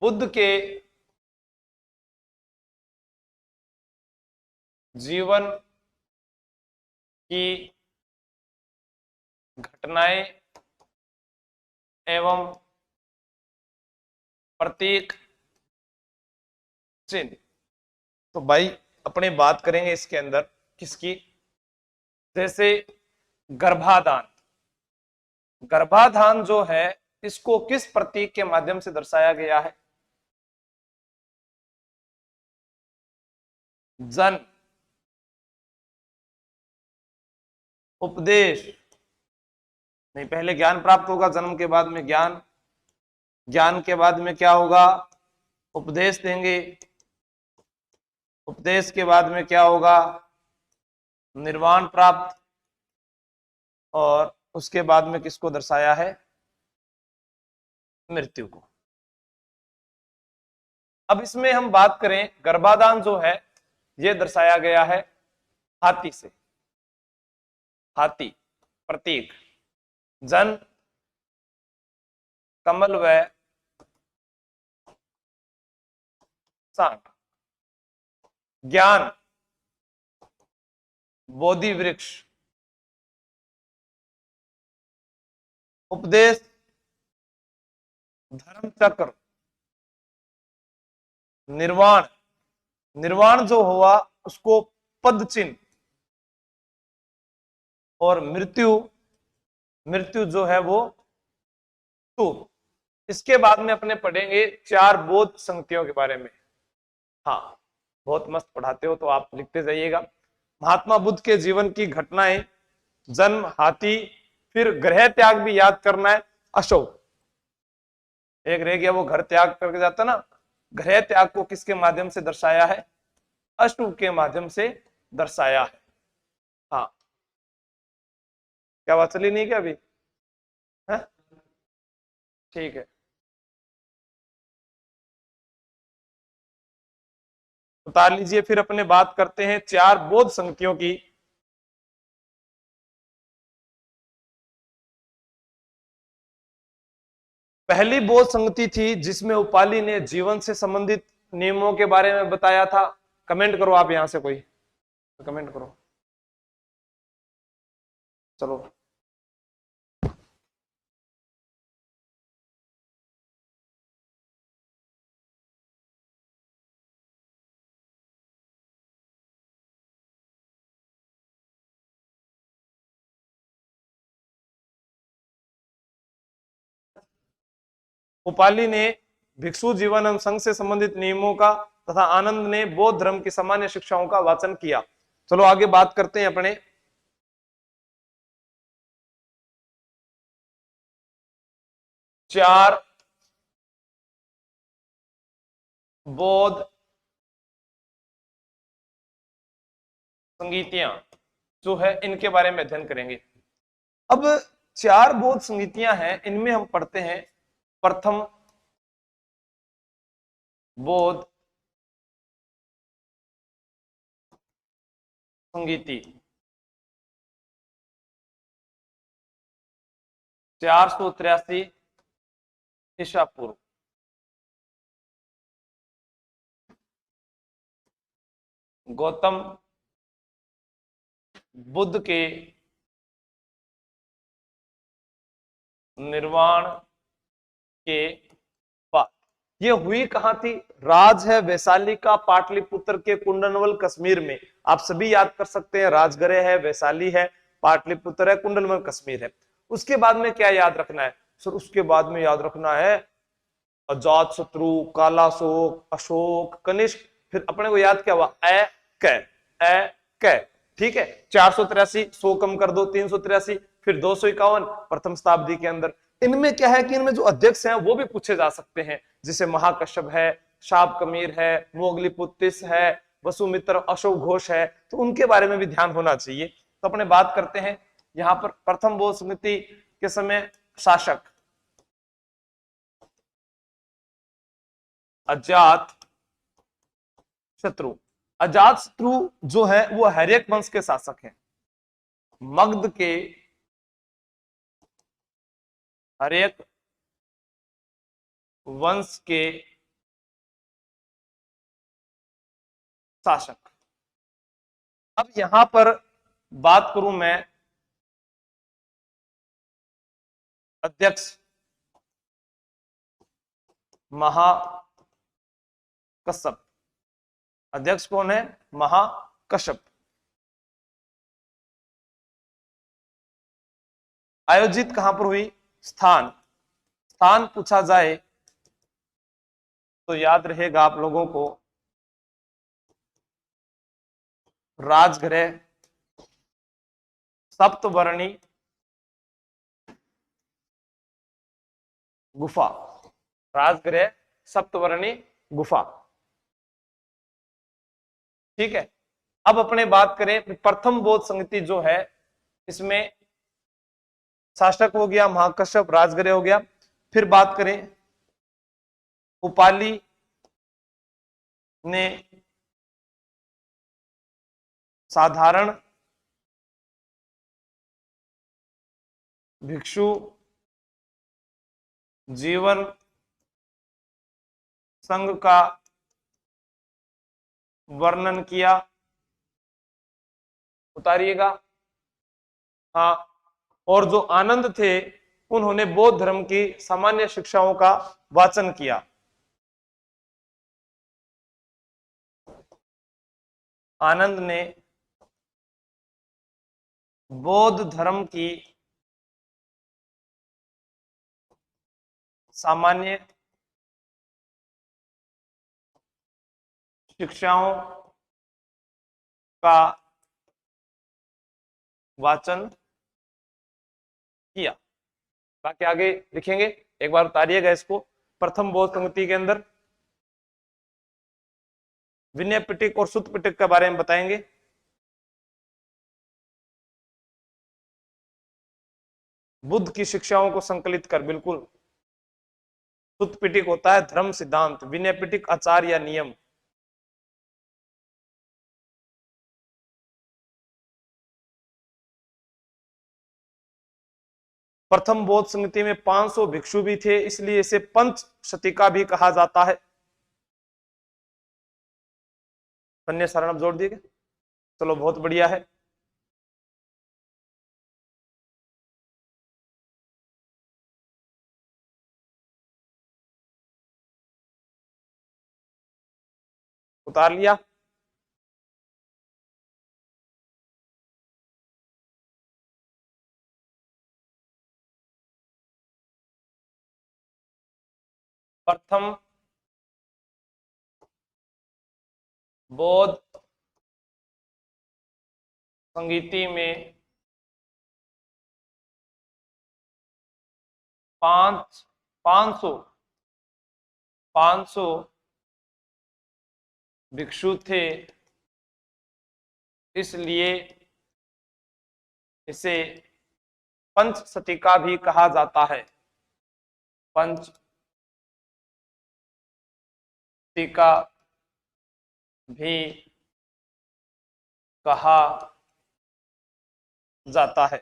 बुद्ध के जीवन की घटनाएं एवं प्रतीक चिन्ह। तो भाई अपने बात करेंगे इसके अंदर किसकी, जैसे गर्भाधान। गर्भाधान जो है इसको किस प्रतीक के माध्यम से दर्शाया गया है? जन्म, उपदेश, नहीं पहले ज्ञान प्राप्त होगा, जन्म के बाद में ज्ञान, ज्ञान के बाद में क्या होगा? उपदेश देंगे, उपदेश के बाद में क्या होगा? निर्वाण प्राप्त, और उसके बाद में किसको दर्शाया है? मृत्यु को। अब इसमें हम बात करें, गर्भाधान जो है यह दर्शाया गया है हाथी से, हाथी प्रतीक। जन्म कमल व सांड, ज्ञान बोधि वृक्ष, उपदेश धर्म चक्र, निर्वाण, निर्वाण जो हुआ उसको पद चिन्ह, और मृत्यु, मृत्यु जो है वो स्तूप। इसके बाद में अपने पढ़ेंगे चार बोध संगतियों के बारे में। हाँ बहुत मस्त पढ़ाते हो तो आप लिखते जाइएगा। महात्मा बुद्ध के जीवन की घटनाएं, जन्म, हाथी, फिर ग्रह त्याग भी याद करना है, अशोक। एक रह गया वो घर त्याग करके जाता ना, ग्रह त्याग को किसके माध्यम से दर्शाया है? अशुभ के माध्यम से दर्शाया है। हाँ क्या बात चली नहीं क्या अभी? है ठीक है, उतार लीजिए। फिर अपने बात करते हैं चार बोध संगतियों की। पहली बोध संगति थी जिसमें उपाली ने जीवन से संबंधित नियमों के बारे में बताया था। कमेंट करो आप, यहां से कोई कमेंट करो, चलो। उपाली ने भिक्षु जीवन संघ से संबंधित नियमों का तथा आनंद ने बौद्ध धर्म की सामान्य शिक्षाओं का वाचन किया। चलो आगे बात करते हैं अपने। चार बौद्ध संगीतियां जो है इनके बारे में अध्ययन करेंगे। अब चार बौद्ध संगीतियां हैं, इनमें हम पढ़ते हैं प्रथम बौद्ध संगीति 483 ईसा पूर्व। गौतम बुद्ध के निर्वाण के बाद। ये हुई कहां थी? राज है वैशाली का, पाटलिपुत्र के कुंडनवल कश्मीर में। आप सभी याद कर सकते हैं, राजगृह है, वैशाली है, पाटलिपुत्र है, कुंडनवल कश्मीर है। उसके बाद में क्या याद रखना है सर? उसके बाद में याद रखना है अजात शत्रु, कालाशोक, अशोक, कनिष्क। फिर अपने को याद क्या हुआ? कै। ठीक है, 483, 100 कम कर दो 383, फिर 251 प्रथम शताब्दी के अंदर। इनमें क्या है कि इनमें जो अध्यक्ष हैं वो भी पूछे जा सकते हैं, जैसे महाकश्यप है, शाप कमीर है, मोगलीपुत्तिस है, वसुमित्र, अशोक घोष है, तो उनके बारे में भी ध्यान होना चाहिए। तो अपने बात करते हैं यहां पर प्रथम बौद्ध समिति के समय शासक अजात शत्रु। अजात शत्रु जो है वो हर्यक वंश के शासक हैं। मगध के हर्यक वंश के शासक। अब यहां पर बात करूं मैं अध्यक्ष महाकश्यप। अध्यक्ष कौन है? महाकश्यप। आयोजित कहां पर हुई? स्थान। स्थान पूछा जाए तो याद रहेगा आप लोगों को राजगृह सप्तवर्णी गुफा। राजगृह सप्तवर्णी गुफा। ठीक है। अब अपने बात करें प्रथम बौद्ध संगति जो है, इसमें शासक हो गया महाकश्यप, राजगृह हो गया। फिर बात करें उपाली ने साधारण भिक्षु जीवन संघ का वर्णन किया। उतारिएगा। हाँ। और जो आनंद थे उन्होंने बौद्ध धर्म की सामान्य शिक्षाओं का वाचन किया। आनंद ने बौद्ध धर्म की सामान्य शिक्षाओं का वाचन किया। बाकी आगे लिखेंगे, एक बार उतारिएगा इसको। प्रथम बौद्ध संगति के अंदर विनय पिटक और सुत्त पिटक के बारे में बताएंगे। बुद्ध की शिक्षाओं को संकलित कर, बिल्कुल। सुत्त पिटक होता है धर्म सिद्धांत, विनय पिटक आचार या नियम। प्रथम बौद्ध संगति में 500 भिक्षु भी थे, इसलिए इसे पंच शतिका भी कहा जाता है। अन्य सारण जोड़ दिए। चलो बहुत बढ़िया है। उतार लिया। प्रथम बौद्ध संगीति में 500 भिक्षु थे, इसलिए इसे पंच शतिका भी कहा जाता है। पंच शतिका भी कहा जाता है।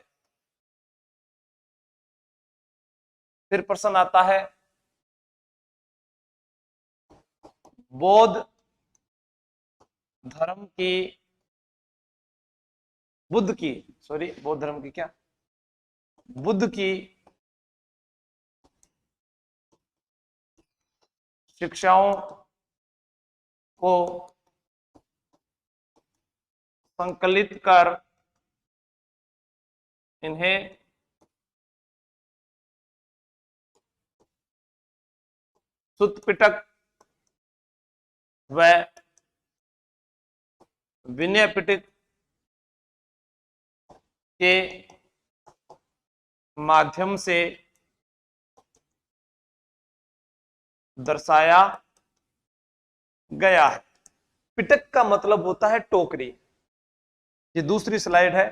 फिर प्रश्न आता है बौद्ध धर्म की बौद्ध धर्म की क्या, बुद्ध की शिक्षाओं को संकलित कर इन्हें सुत्त पिटक व विनय पिटक के माध्यम से दर्शाया गया है। पिटक का मतलब होता है टोकरी। ये दूसरी स्लाइड है,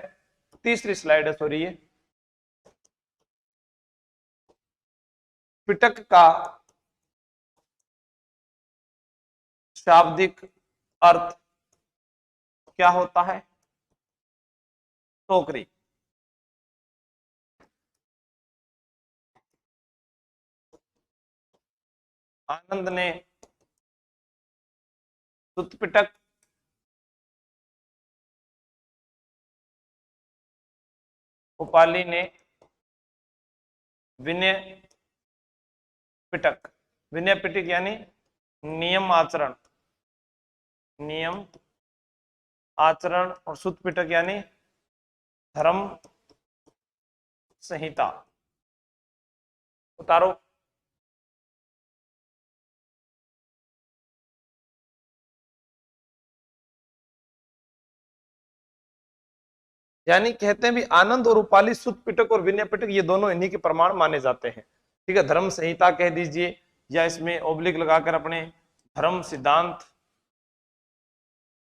तीसरी स्लाइड है, सॉरी। ये पिटक का शाब्दिक अर्थ क्या होता है? टोकरी। आनंद ने सुत्त पिटक उपाली ने विनय पिटक, विनय पिटक यानी नियम आचरण, नियम आचरण, और सुत पिटक यानी धर्म संहिता। उतारो। यानी कहते हैं भी आनंद और उपाली, सुत पिटक और विनय पिटक ये दोनों इन्हीं के प्रमाण माने जाते हैं। ठीक है, धर्म संहिता कह दीजिए या इसमें ओब्लिक लगाकर अपने धर्म सिद्धांत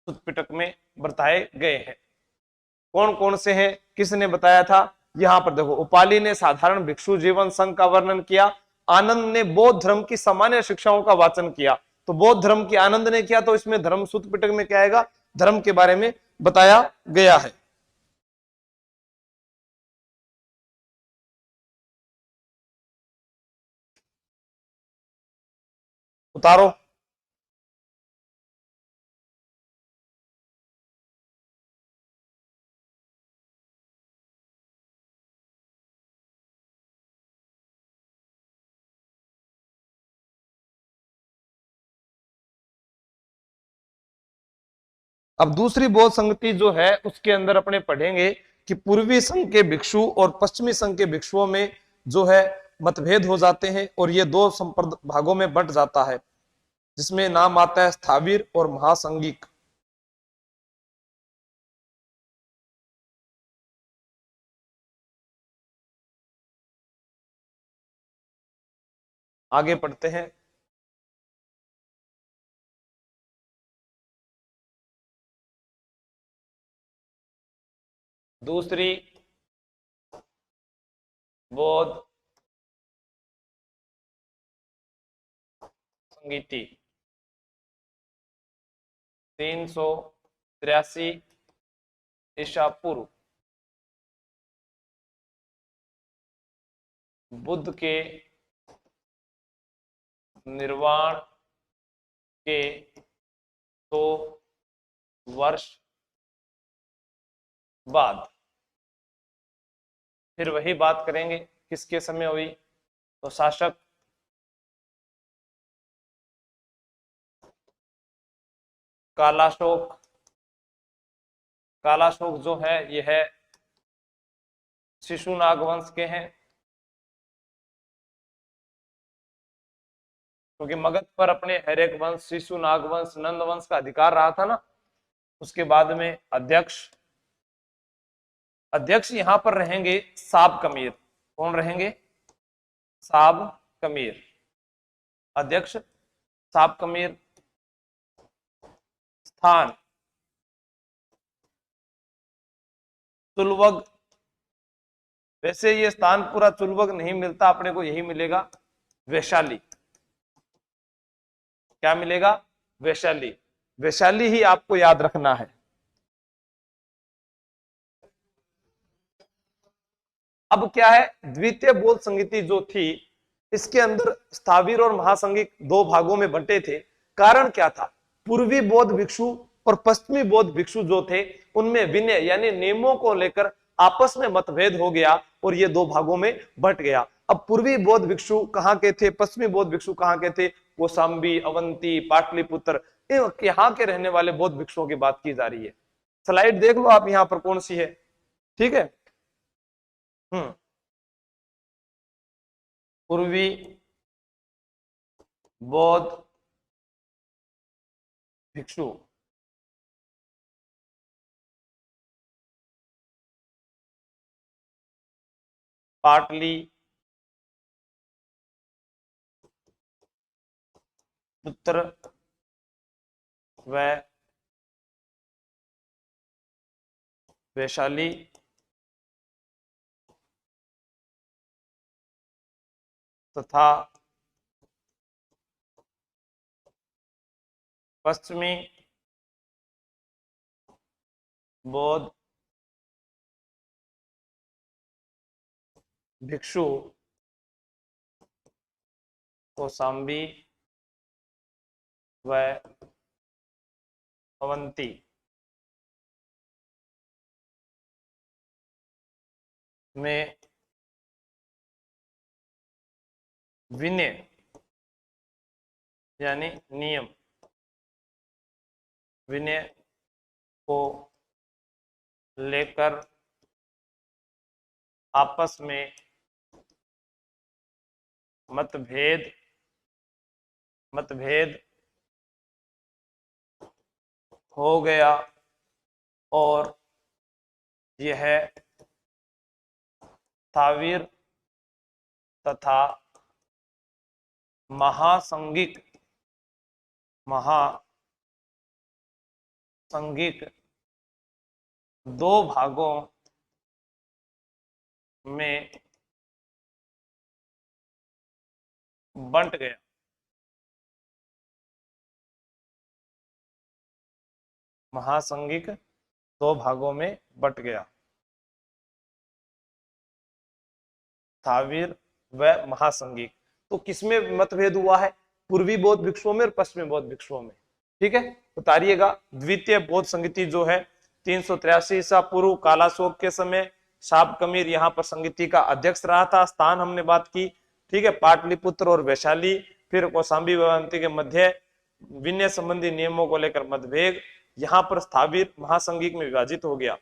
सुत पिटक में बताए गए हैं। कौन कौन से हैं, किसने बताया था? यहां पर देखो, उपाली ने साधारण भिक्षु जीवन संघ का वर्णन किया, आनंद ने बौद्ध धर्म की सामान्य शिक्षाओं का वाचन किया। तो बौद्ध धर्म की आनंद ने किया, तो इसमें धर्म सुत पिटक में क्या आएगा? धर्म के बारे में बताया गया है। उतारो। अब दूसरी बौद्ध संगति जो है उसके अंदर अपने पढ़ेंगे कि पूर्वी संघ के भिक्षु और पश्चिमी संघ के भिक्षुओं में जो है मतभेद हो जाते हैं और ये दो संप्रद भागों में बंट जाता है, जिसमें नाम आता है स्थाविर और महासंघिक। आगे पढ़ते हैं। दूसरी बौद्ध संगीति 383 ईसा पूर्व बुद्ध के निर्वाण के 2 वर्ष बाद, फिर वही बात करेंगे किसके समय हुई, तो शासक कालाशोक, कालाशोक जो है यह है शिशुनाग वंश के हैं, क्योंकि मगध पर अपने हरेक वंश शिशुनाग वंश नंद वंश का अधिकार रहा था ना। उसके बाद में अध्यक्ष, अध्यक्ष यहां पर रहेंगे साब कमीर। कौन रहेंगे? साब कमीर, अध्यक्ष साब कमीर। स्थान चुलवग, वैसे ये स्थान पूरा चुलवग नहीं मिलता अपने को, यही मिलेगा वैशाली। क्या मिलेगा? वैशाली। वैशाली ही आपको याद रखना है। अब क्या है, द्वितीय बौद्ध संगीति जो थी इसके अंदर स्थाविर और महासंघिक दो भागों में बंटे थे। कारण क्या था? पूर्वी बौद्ध भिक्षु और पश्चिमी बौद्ध भिक्षु जो थे उनमें विनय यानी नियमों को लेकर आपस में मतभेद हो गया और ये दो भागों में बंट गया। अब पूर्वी बौद्ध भिक्षु कहाँ के थे, पश्चिमी बौद्ध भिक्षु कहाँ के थे? कौशाम्बी, अवंती, पाटलिपुत्र, यहाँ के रहने वाले बौद्ध भिक्षुओं की बात की जा रही है। स्लाइड देख लो आप यहाँ पर कौन सी है। ठीक है। पूर्वी बौद्ध भिक्षु पाटली पुत्र व वैशाली तथा पश्चिमी बौद्ध भिक्षु कौशाम्बी व अवंती। में विनय यानी नियम, विनय को लेकर आपस में मतभेद हो गया और यह स्थाविर तथा महासंघिक दो भागों में बंट गया। महासंघिक दो भागों में बंट गया, स्थाविर व महासंघिक। तो किसमें मतभेद हुआ है? पूर्वी बौद्ध भिक्षुओं में और पश्चिमी बौद्ध भिक्षुओं में। ठीक है, उतारिएगा। द्वितीय बौद्ध संगति जो है 383 ईसा पूर्व कालाशोक के समय शाब कमीर यहाँ पर संगति का अध्यक्ष रहा था। स्थान हमने बात की। ठीक है, पाटलिपुत्र और वैशाली। फिर कौशाम्बी वंती के मध्य विनय संबंधी नियमों को लेकर मतभेद, यहाँ पर स्थाविर महासंघिक में विभाजित हो गया।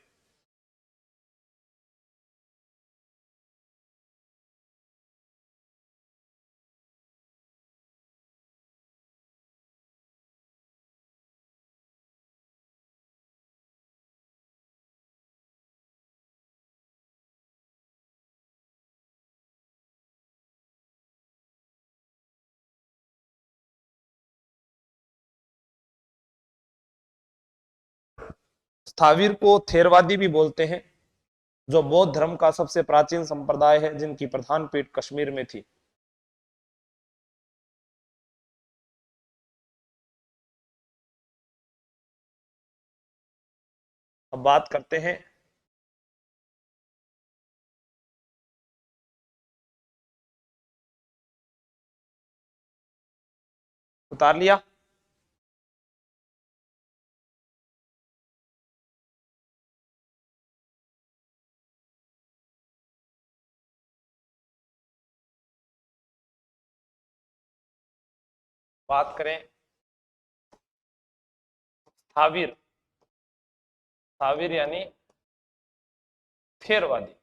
स्थाविर को थेरवादी भी बोलते हैं, जो बौद्ध धर्म का सबसे प्राचीन संप्रदाय है, जिनकी प्रधान पीठ कश्मीर में थी। अब बात करते हैं उतार लिया। बात करें स्थाविर, स्थाविर यानी थेरवादी।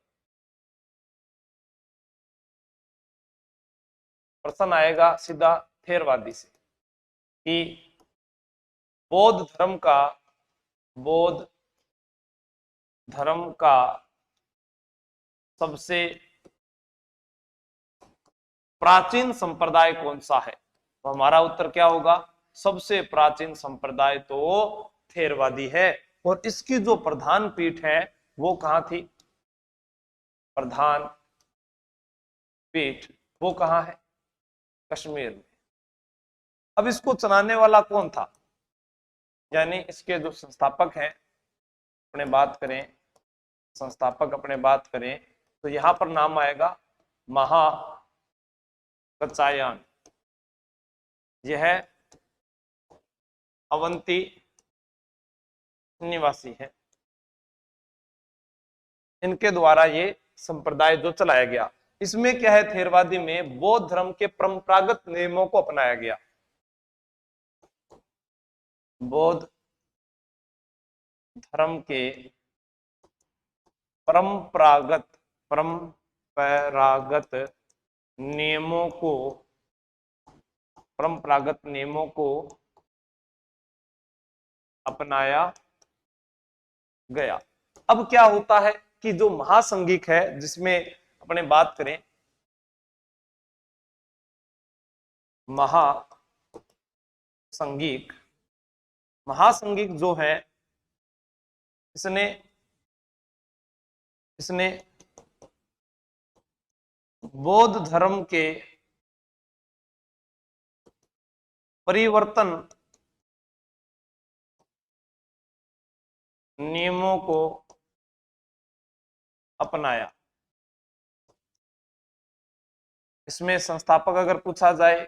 प्रश्न आएगा सीधा थेरवादी से कि बौद्ध धर्म का सबसे प्राचीन संप्रदाय कौन सा है? तो हमारा उत्तर क्या होगा? सबसे प्राचीन संप्रदाय तो थेरवादी है। और इसकी जो प्रधान पीठ है वो कहां थी? प्रधान पीठ वो कहां है? कश्मीर में। अब इसको चलाने वाला कौन था? यानी इसके जो संस्थापक हैं अपने बात करें, संस्थापक अपने बात करें तो यहां पर नाम आएगा महाकचायन। यह अवंती निवासी है। इनके द्वारा ये संप्रदाय जो चलाया गया, इसमें क्या है? थेरवादी में बौद्ध धर्म के परंपरागत नियमों को अपनाया गया। बौद्ध धर्म के परंपरागत नियमों को अपनाया गया। अब क्या होता है कि जो महासंघिक है, जिसमें अपने बात करें महासंघिक जो है, इसने बौद्ध धर्म के परिवर्तन नियमों को अपनाया। इसमें संस्थापक अगर पूछा जाए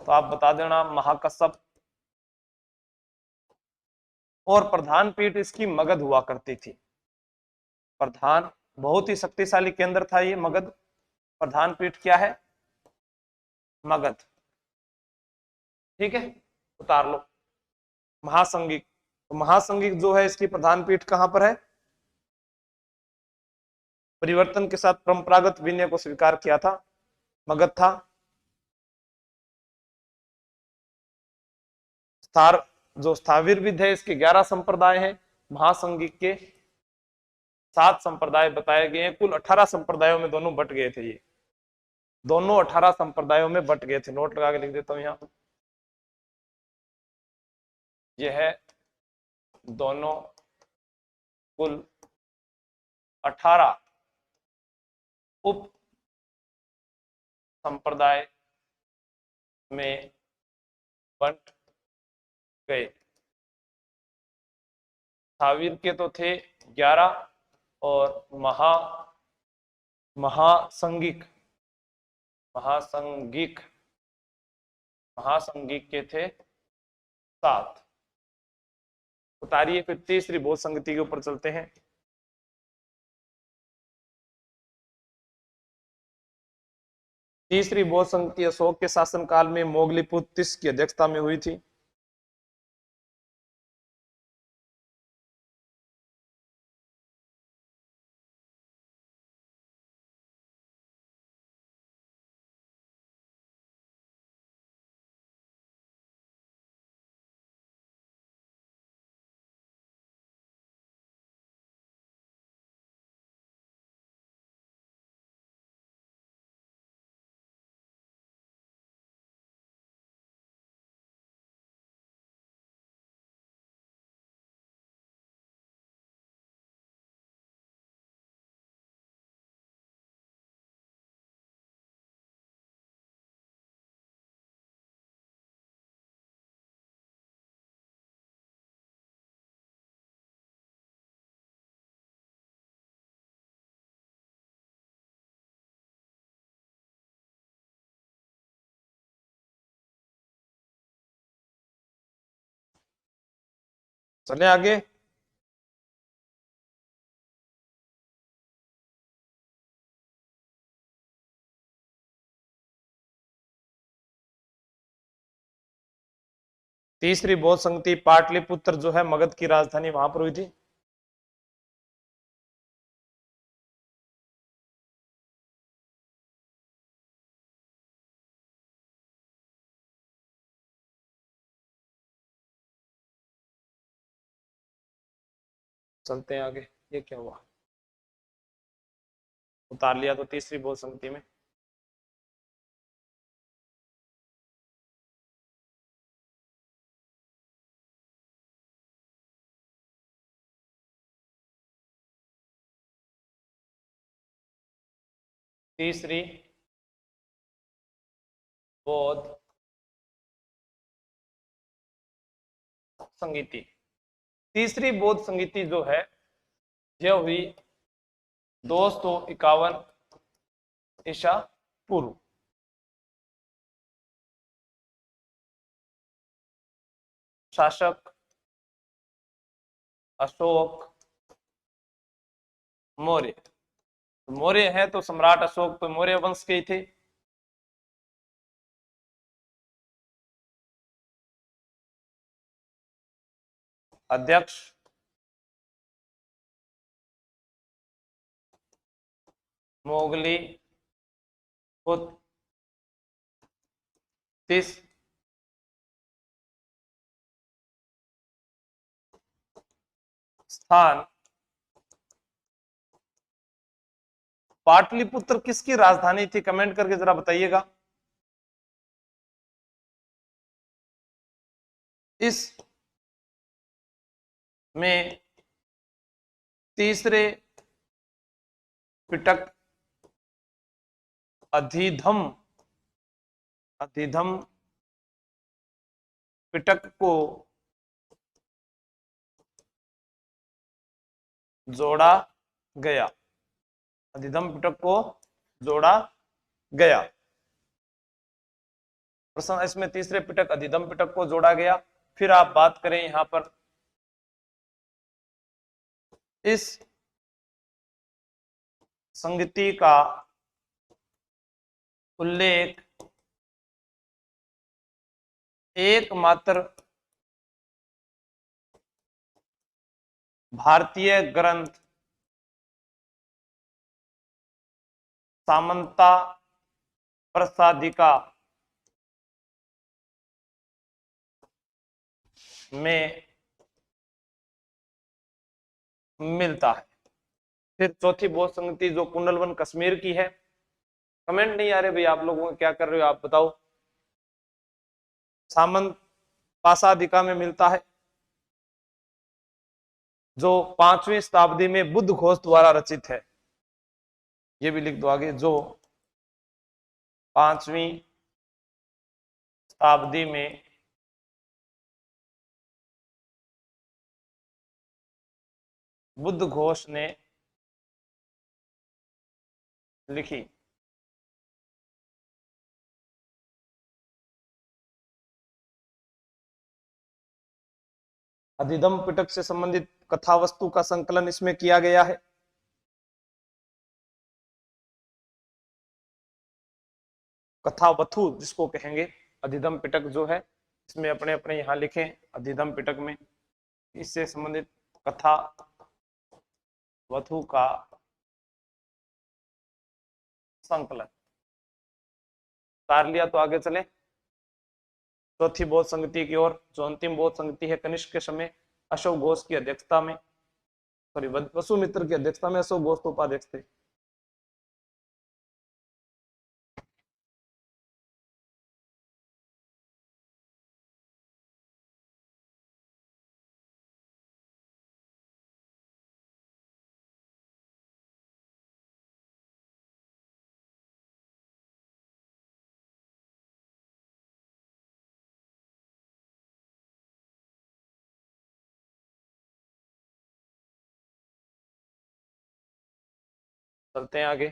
तो आप बता देना महाकश्यप। और प्रधान पीठ इसकी मगध हुआ करती थी। प्रधान, बहुत ही शक्तिशाली केंद्र था ये मगध। प्रधान पीठ क्या है? मगध। ठीक है, उतार लो। महासंगिक, तो महासंगिक जो है इसकी प्रधान पीठ कहां पर है? परिवर्तन के साथ परंपरागत विनय को स्वीकार किया था, मगध था। स्थार, जो स्थाविर विद है इसके 11 संप्रदाय हैं, महासंगिक के 7 संप्रदाय बताए गए हैं। कुल 18 संप्रदायों में दोनों बट गए थे, ये दोनों 18 संप्रदायों में बट गए थे। नोट लगा के लिख देता हूं यहाँ, यह है दोनों कुल 18 उप संप्रदाय में बंट गए। स्थाविर के तो थे 11 और महासंगिक महासंगिक महासंगिक के थे 7। उतारिए, फिर तीसरी बोध संगति के ऊपर चलते हैं। तीसरी बोध संगति अशोक के शासनकाल में मोगलीपुत्र तिस की अध्यक्षता में हुई थी। चले आगे। तीसरी बौद्ध संगति पाटलिपुत्र जो है मगध की राजधानी, वहां पर हुई थी। चलते हैं आगे, ये क्या हुआ? उतार लिया तो तीसरी बौद्ध संगति में। तीसरी बौद्ध संगीति, तीसरी बौद्ध संगीति जो है यह हुई 251 ईसा पूर्व। शासक अशोक मौर्य, मौर्य है तो सम्राट अशोक तो मौर्य वंश के ही थे। अध्यक्ष मोगली पुत्र तिस, स्थान पाटलिपुत्र किसकी राजधानी थी? कमेंट करके जरा बताइएगा। इस में तीसरे पिटक अधिधम अधिधम पिटक को जोड़ा गया, अधिधम पिटक को जोड़ा गया। प्रश्न इसमें तीसरे पिटक अधिधम पिटक को जोड़ा गया। फिर आप बात करें यहां पर इस संगति का उल्लेख एकमात्र भारतीय ग्रंथ सामंता प्रसादिका में मिलता है। फिर चौथी बौद्ध संगति जो कुंडलवन कश्मीर की है। कमेंट नहीं आ रहे भाई, आप लोगों क्या कर रहे हो, आप बताओ। सामंत पासादिका में मिलता है, जो 5वीं शताब्दी में बुद्ध घोष द्वारा रचित है। ये भी लिख दो आगे, जो 5वीं शताब्दी में बुद्ध घोष ने लिखी। अधिदम पिटक से संबंधित कथा वस्तु का संकलन इसमें किया गया है। कथा वथु जिसको कहेंगे, अधिदम पिटक जो है इसमें अपने अपने यहां लिखे अधिदम पिटक में, इससे संबंधित कथा वथु का संकलन कर लिया। तो आगे चले चौथी बौद्ध संगति की ओर, जो अंतिम बौद्ध संगति है कनिष्क के समय अशोक घोष की अध्यक्षता में, सॉरी वसुमित्र की अध्यक्षता में अशोक घोष उपाध्यक्ष थे। चलते हैं आगे।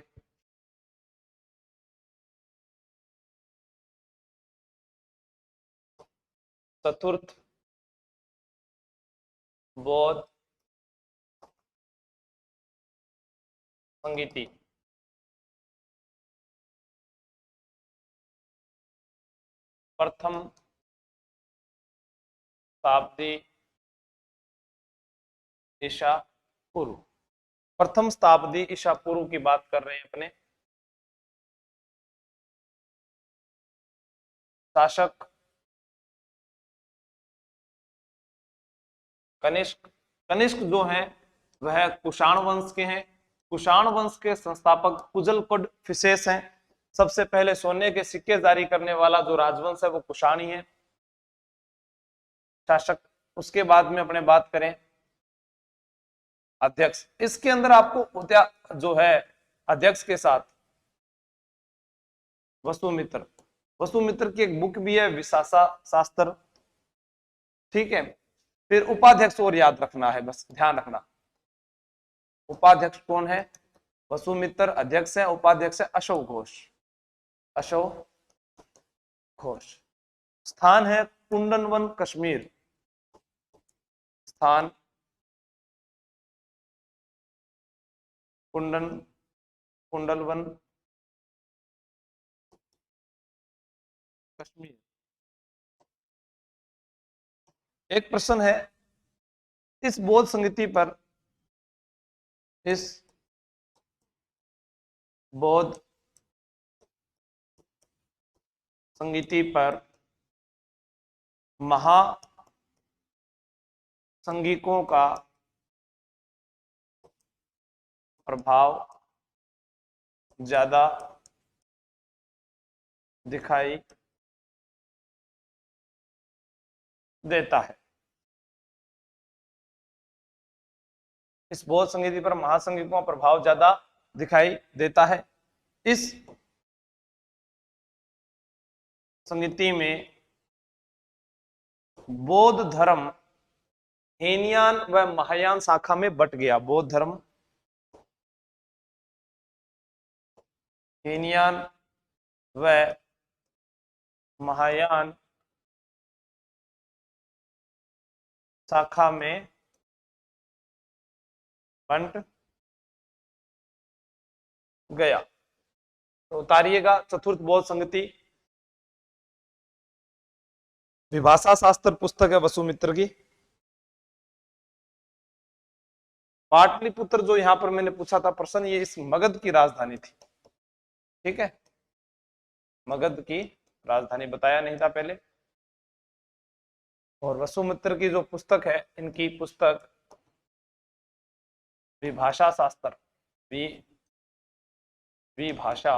चतुर्थ बौद्ध संगीति प्रथम शताब्दी ईसा पूर्व। प्रथम शताब्दी ईसा पूर्व की बात कर रहे हैं अपने। शासक कनिष्क, कनिष्क जो है वह कुषाण वंश के हैं। कुषाण वंश के संस्थापक कुजल कोड फिसेस हैं। सबसे पहले सोने के सिक्के जारी करने वाला जो राजवंश है वो कुषाणी है शासक। उसके बाद में अपने बात करें अध्यक्ष, इसके अंदर आपको जो है अध्यक्ष के साथ वसुमित्र, वसुमित्र की एक बुक भी है विशासा शास्त्र, ठीक है। फिर उपाध्यक्ष और याद रखना है, बस ध्यान रखना। उपाध्यक्ष कौन है? वसुमित्र अध्यक्ष है, उपाध्यक्ष है अशोक घोष, अशोक घोष। स्थान है कुंडलवन कश्मीर, स्थान कुंडलवन कश्मीर। एक प्रश्न है, इस बौद्ध संगति पर, इस बौद्ध संगति पर महासंगिकों का प्रभाव ज्यादा दिखाई देता है। इस बौद्ध संगति पर महासंगिकों का प्रभाव ज्यादा दिखाई देता है। इस संगति में बौद्ध धर्म हीनयान व महायान शाखा में बट गया। बौद्ध धर्म हीनयान व महायान शाखा में बंट गया। तो उतारिएगा चतुर्थ बोध संगति, विभाषा शास्त्र पुस्तक है वसुमित्र की। पाटलिपुत्र जो यहां पर मैंने पूछा था प्रश्न, ये इस मगध की राजधानी थी। ठीक है, मगध की राजधानी बताया नहीं था पहले। और वसुमित्र की जो पुस्तक है, इनकी पुस्तक विभाषा शास्त्र, विभाषा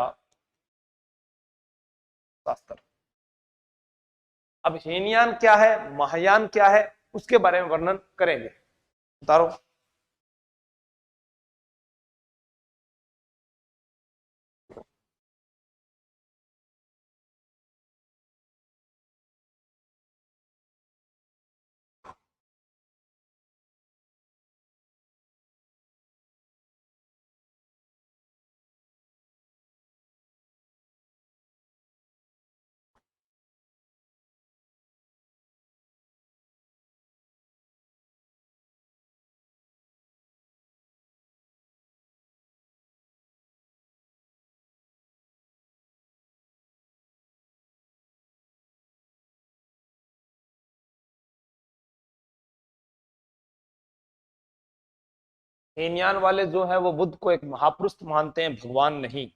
शास्त्र। अब हीनयान क्या है, महायान क्या है, उसके बारे में वर्णन करेंगे। उतारो। हीनयान वाले जो है वो बुद्ध को एक महापुरुष मानते हैं, भगवान नहीं।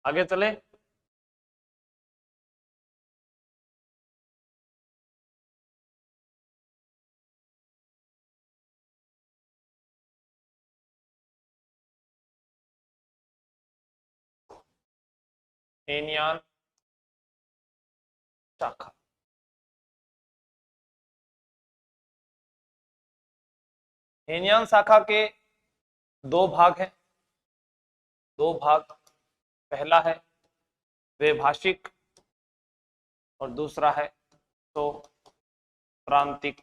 आगे चले। हीनयान शाखा। हीनयान शाखा के दो भाग हैं, दो भाग। पहला है वैभाषिक और दूसरा है तो प्रांतिक।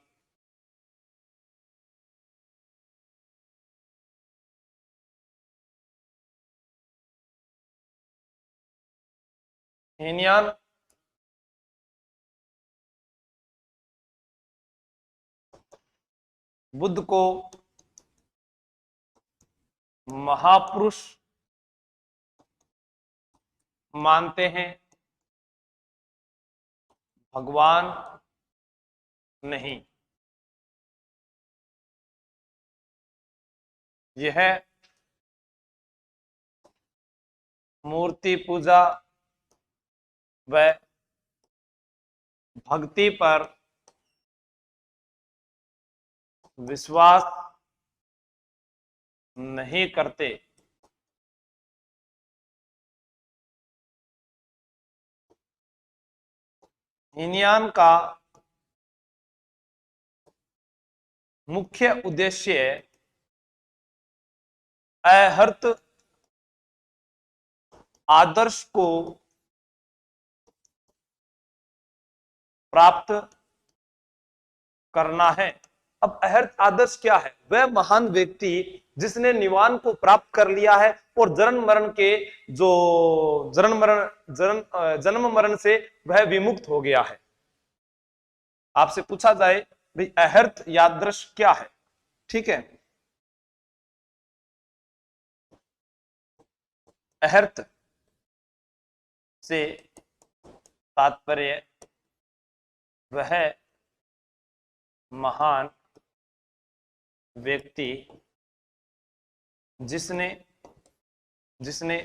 हीनयान बुद्ध को महापुरुष मानते हैं, भगवान नहीं। यह मूर्ति पूजा व भक्ति पर विश्वास नहीं करते। हीनयान का मुख्य उद्देश्य अहर्त आदर्श को प्राप्त करना है। अब अहर्त आदर्श क्या है? वह महान व्यक्ति जिसने निवान को प्राप्त कर लिया है और जन्म मरण के जो जन्म मरण से वह विमुक्त हो गया है। आपसे पूछा जाए भाई अहर्त आदर्श क्या है, ठीक है। अहर्त से तात्पर्य वह महान व्यक्ति जिसने जिसने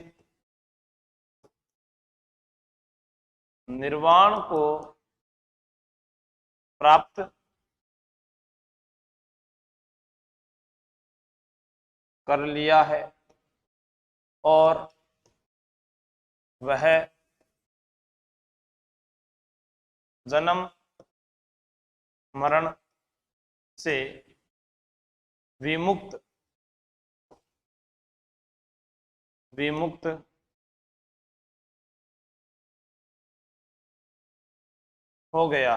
निर्वाण को प्राप्त कर लिया है और वह जन्म मरण से विमुक्त विमुक्त हो गया।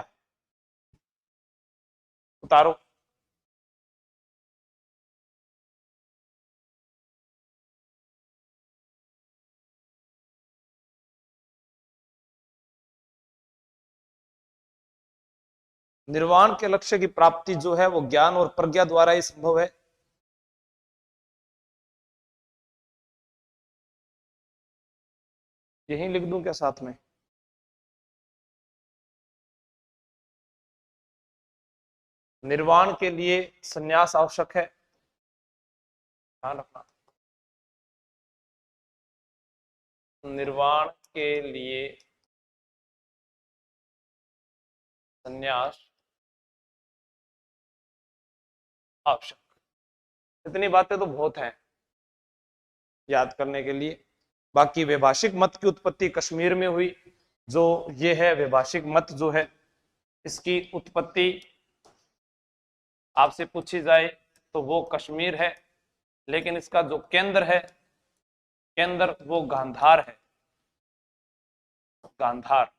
उतारो। निर्वाण के लक्ष्य की प्राप्ति जो है वो ज्ञान और प्रज्ञा द्वारा ही संभव है। यही लिख दूं क्या साथ में? निर्वाण के लिए संन्यास आवश्यक है, ध्यान रखना। निर्वाण के लिए संन्यास आवश्यक। इतनी बातें तो बहुत हैं याद करने के लिए। बाकी वैभाषिक मत की उत्पत्ति कश्मीर में हुई। जो ये है वैभाषिक मत जो है, इसकी उत्पत्ति आपसे पूछी जाए तो वो कश्मीर है, लेकिन इसका जो केंद्र है, केंद्र वो गांधार है। गांधार,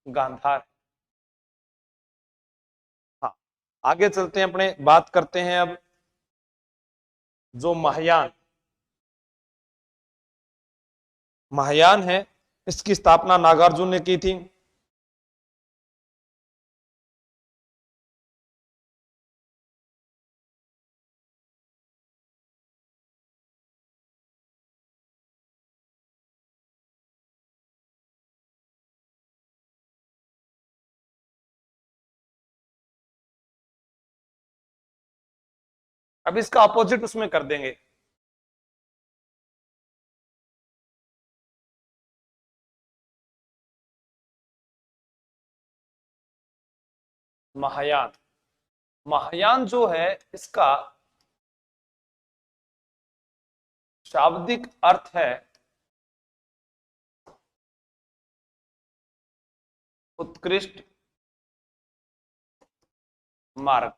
गांधार। हाँ, आगे चलते हैं, अपने बात करते हैं अब जो महायान, महायान है, इसकी स्थापना नागार्जुन ने की थी। अब इसका अपोजिट उसमें कर देंगे। महायान, महायान जो है इसका शाब्दिक अर्थ है उत्कृष्ट मार्ग।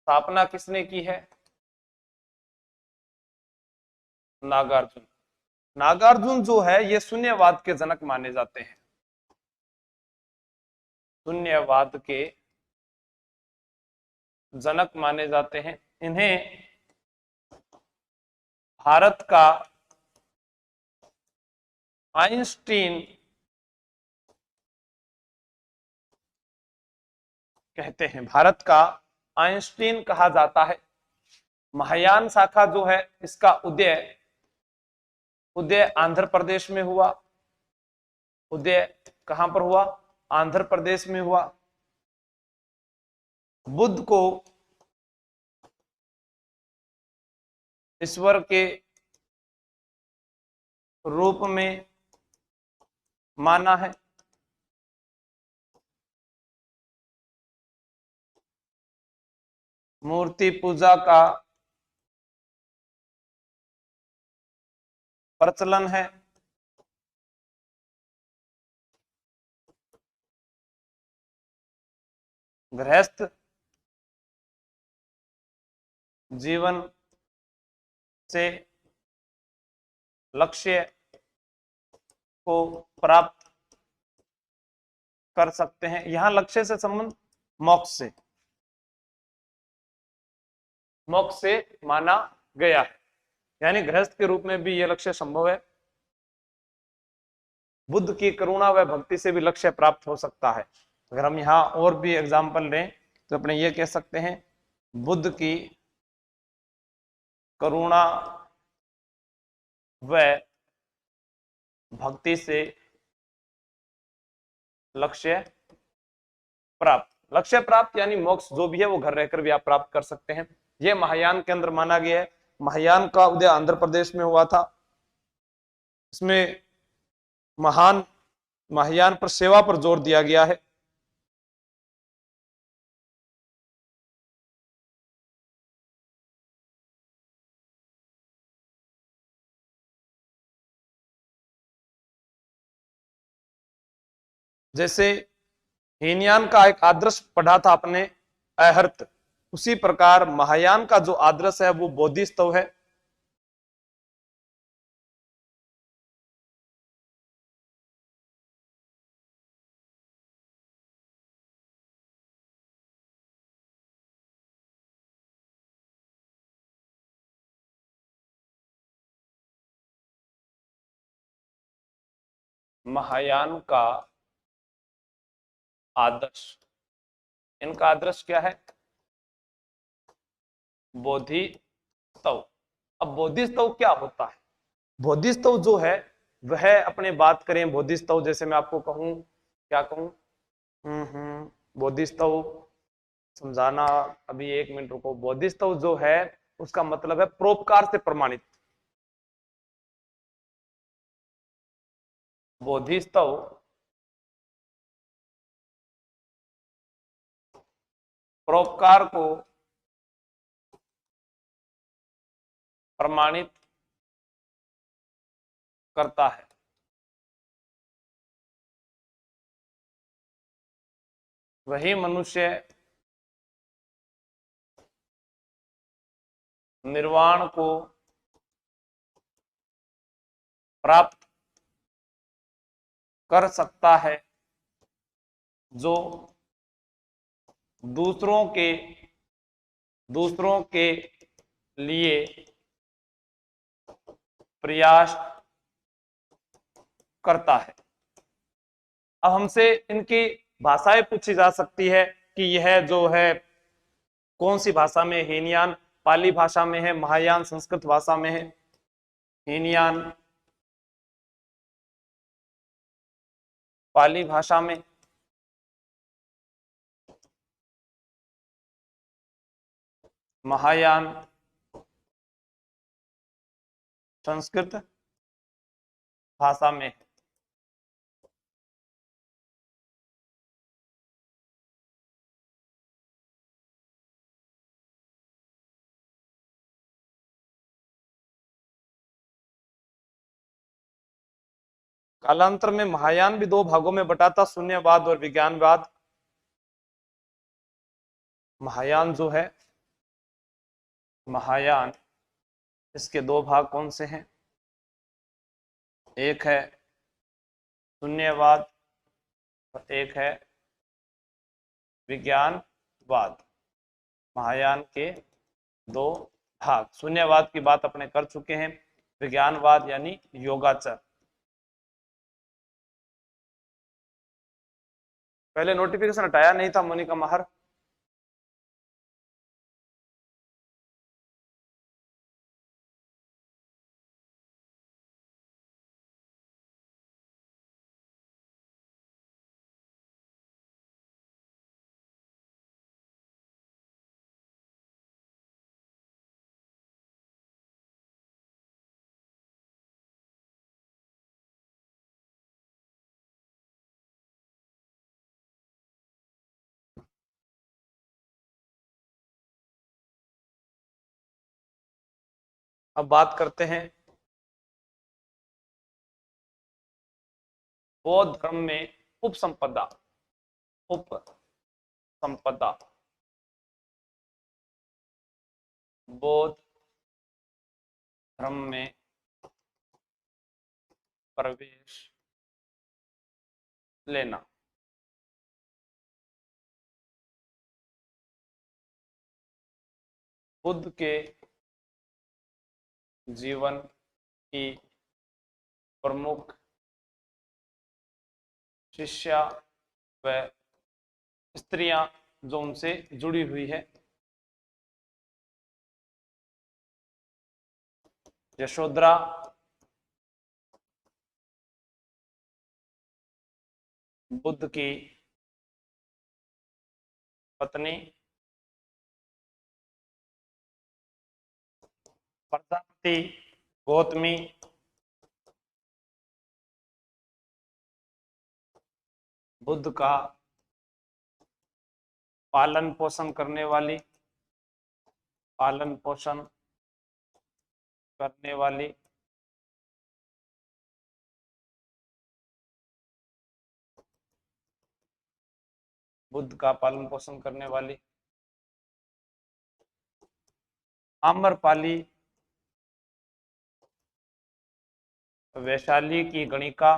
स्थापना किसने की है? नागार्जुन। नागार्जुन जो है ये शून्यवाद के जनक माने जाते हैं। शून्यवाद के जनक माने जाते हैं। इन्हें भारत का आइंस्टीन कहते हैं, भारत का आइंस्टीन कहा जाता है। महायान शाखा जो है इसका उदय उदय आंध्र प्रदेश में हुआ। उदय कहां पर हुआ? आंध्र प्रदेश में हुआ। बुद्ध को ईश्वर के रूप में माना है। मूर्ति पूजा का प्रचलन है। गृहस्थ जीवन से लक्ष्य को प्राप्त कर सकते हैं। यहां लक्ष्य से संबंध मोक्ष से माना गया है, यानी गृहस्थ के रूप में भी यह लक्ष्य संभव है। बुद्ध की करुणा व भक्ति से भी लक्ष्य प्राप्त हो सकता है। अगर हम यहाँ और भी एग्जाम्पल लें तो अपने ये कह सकते हैं, बुद्ध की करुणा व भक्ति से लक्ष्य प्राप्त। लक्ष्य प्राप्त यानी मोक्ष जो भी है वो घर रहकर भी आप प्राप्त कर सकते हैं। यह महायान के अंदर माना गया है। महायान का उदय आंध्र प्रदेश में हुआ था। इसमें महायान पर सेवा पर जोर दिया गया है। जैसे हीनयान का एक आदर्श पढ़ा था आपने अहर्त, उसी प्रकार महायान का जो आदर्श है वो बोधिसत्व है। महायान का आदर्श, इनका आदर्श क्या है? बोधिसत्व। अब बोधिसत्व क्या होता है? बोधिसत्व जो है वह, अपने बात करें बोधिसत्व, जैसे मैं आपको कहूं, क्या कहूं, बोधिसत्व समझाना, अभी एक मिनट रुको। बोधिसत्व जो है उसका मतलब है परोपकार से प्रमाणित। बोधिसत्व परोपकार को प्रमाणित करता है। वही मनुष्य निर्वाण को प्राप्त कर सकता है जो दूसरों के लिए प्रयास करता है। अब हमसे इनकी भाषाएं पूछी जा सकती है कि यह जो है कौन सी भाषा में? हीनयान पाली भाषा में है, महायान संस्कृत भाषा में है। हीनयान पाली भाषा में, महायान संस्कृत भाषा में। कालांतर में महायान भी दो भागों में बटा था, शून्यवाद और विज्ञानवाद। महायान जो है, महायान, इसके दो भाग कौन से हैं? एक है शून्यवाद और एक है विज्ञानवाद। महायान के दो भाग। शून्यवाद की बात अपने कर चुके हैं, विज्ञानवाद यानी योगाचर। पहले नोटिफिकेशन हटाया नहीं था मोनिका महर। अब बात करते हैं बौद्ध धर्म में उपसंपदा। उपसंपदा बौद्ध धर्म में प्रवेश लेना। बुद्ध के जीवन की प्रमुख शिष्या व स्त्रियां जो उनसे जुड़ी हुई है, यशोधरा, बुद्ध की पत्नी, प्रजापति गौतमी, बुद्ध का पालन पोषण करने वाली, पालन पोषण करने वाली बुद्ध का पालन पोषण करने वाली। आम्रपाली वैशाली की गणिका।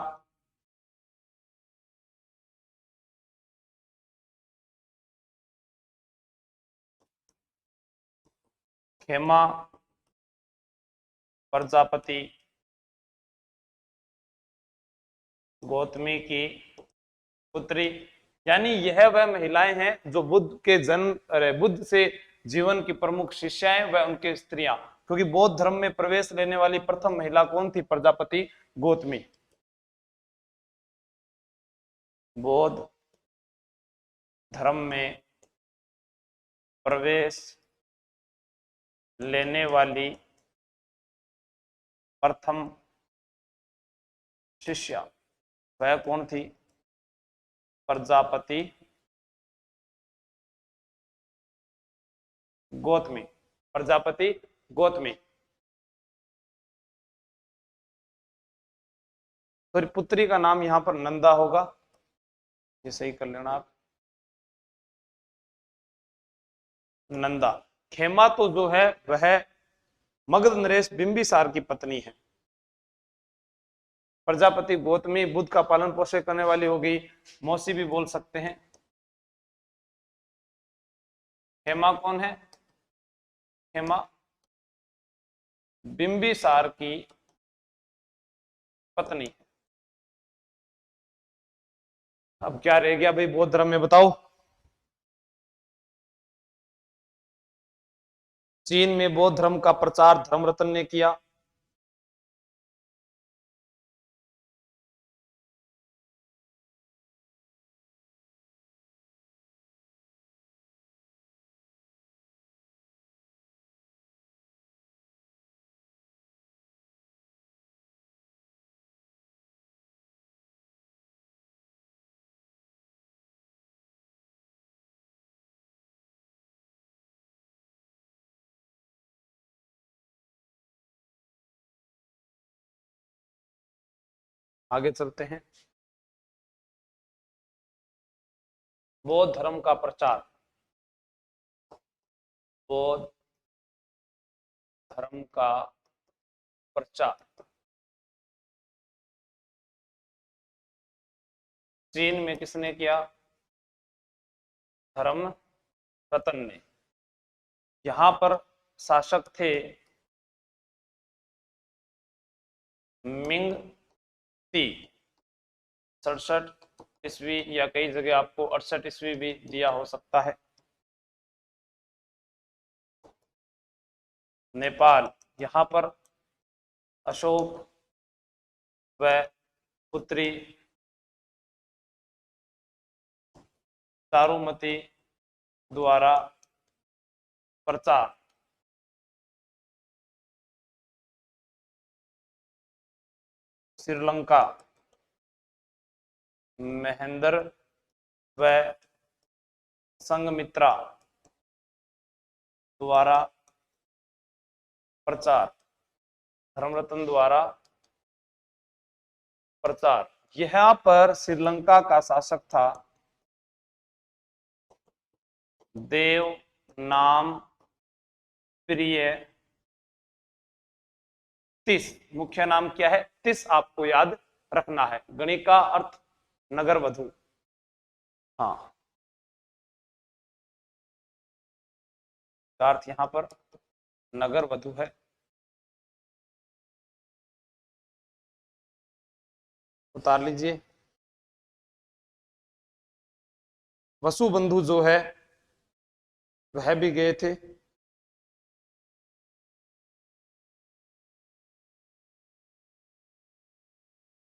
खेमा प्रजापति गौतमी की पुत्री। यानी यह वह महिलाएं हैं जो बुद्ध के जन्म, अरे बुद्ध से जीवन की प्रमुख शिष्याएं व उनके स्त्रियां। क्योंकि बौद्ध धर्म में प्रवेश लेने वाली प्रथम महिला कौन थी? प्रजापति गौतमी। बौद्ध धर्म में प्रवेश लेने वाली प्रथम शिष्या वह कौन थी? प्रजापति गौतमी। प्रजापति गौतमी। तो पुत्री का नाम यहां पर नंदा होगा, ये सही कर लेना आप, नंदा। खेमा तो जो है वह मगध नरेश बिंबिसार की पत्नी है। प्रजापति गौतमी बुद्ध का पालन पोषण करने वाली होगी, मौसी भी बोल सकते हैं। खेमा कौन है? खेमा बिंबिसार की पत्नी है। अब क्या रह गया भाई बौद्ध धर्म में, बताओ। चीन में बौद्ध धर्म का प्रचार धर्मरत्न ने किया। आगे चलते हैं। बौद्ध धर्म का प्रचार, बौद्ध धर्म का प्रचार चीन में किसने किया? धर्म रत्न ने। यहां पर शासक थे मिंग ती। 67 ईस्वी या कई जगह आपको 68 ईस्वी भी दिया हो सकता है। नेपाल, यहां पर अशोक व पुत्री चारुमती द्वारा प्रचार। श्रीलंका, महेंद्र व संघमित्रा द्वारा प्रचार, धर्मरत्न द्वारा प्रचार। यहाँ पर श्रीलंका का शासक था देव नाम प्रिय तिस। मुख्य नाम क्या है? तिस आपको याद रखना है। गणिका अर्थ नगर वधु। हाँ, अर्थ यहां पर नगर वधु है। उतार लीजिए। वसुबंधु जो है वह भी गए थे।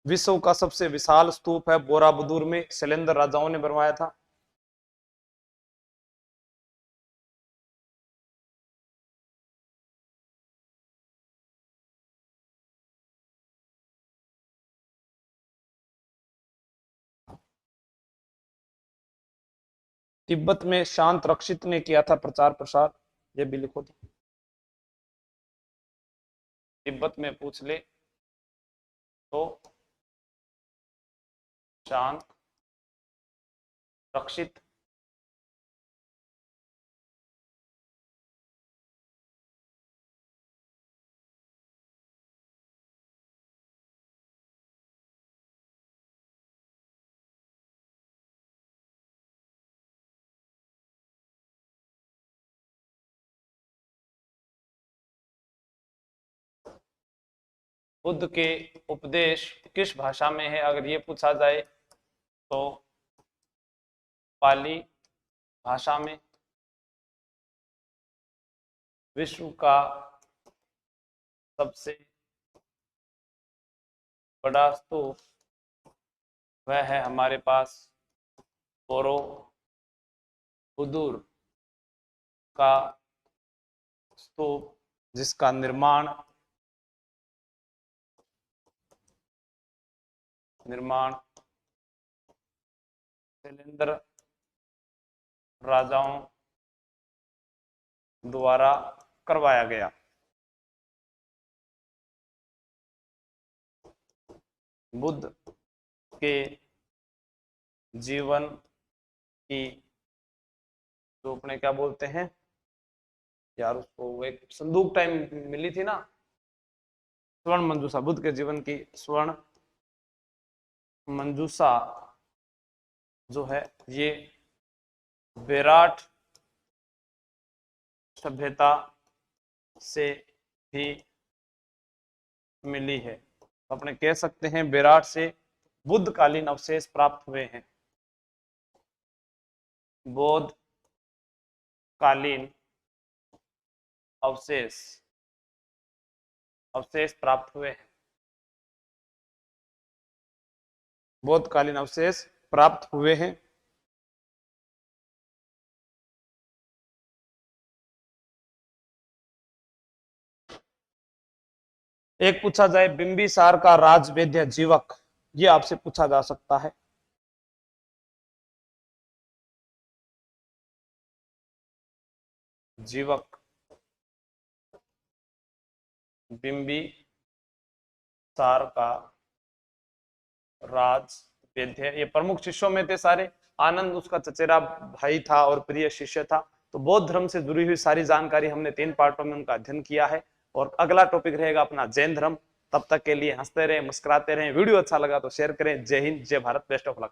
विश्व का सबसे विशाल स्तूप है बोराबुदूर में, शैलेंद्र राजाओं ने बनवाया था। तिब्बत में शांत रक्षित ने किया था प्रचार प्रसार, ये भी लिखो तो। तिब्बत में पूछ ले तो शांत रक्षित बुद्ध के उपदेश किस भाषा में है? अगर ये पूछा जाए तो पाली भाषा में। विश्व का सबसे बड़ा स्तूप वह है हमारे पास बोरोबुदुर का स्तूप, जिसका निर्माण शैलेंद्र राजाओं द्वारा करवाया गया। बुद्ध के जीवन की जो अपने क्या बोलते हैं यार उसको, एक संदूक टाइम मिली थी ना, स्वर्ण मंजूषा, बुद्ध के जीवन की स्वर्ण मंजूषा जो है ये विराट सभ्यता से भी मिली है। अपने कह सकते हैं विराट से बुद्धकालीन अवशेष प्राप्त हुए हैं, बौद्ध कालीन अवशेष प्राप्त हुए हैं, बौद्धकालीन अवशेष प्राप्त हुए हैं। एक पूछा जाए बिंबिसार का राजवैद्य जीवक, ये आपसे पूछा जा सकता है। जीवक बिंबिसार का राजवैद्य, ये प्रमुख शिष्यों में थे सारे। आनंद उसका चचेरा भाई था और प्रिय शिष्य था। तो बौद्ध धर्म से जुड़ी हुई सारी जानकारी हमने 3 पार्टों में उनका अध्ययन किया है, और अगला टॉपिक रहेगा अपना जैन धर्म। तब तक के लिए हंसते रहें, मुस्कुराते रहें। वीडियो अच्छा लगा तो शेयर करें। जय हिंद, जय भारत, बेस्ट ऑफ लक।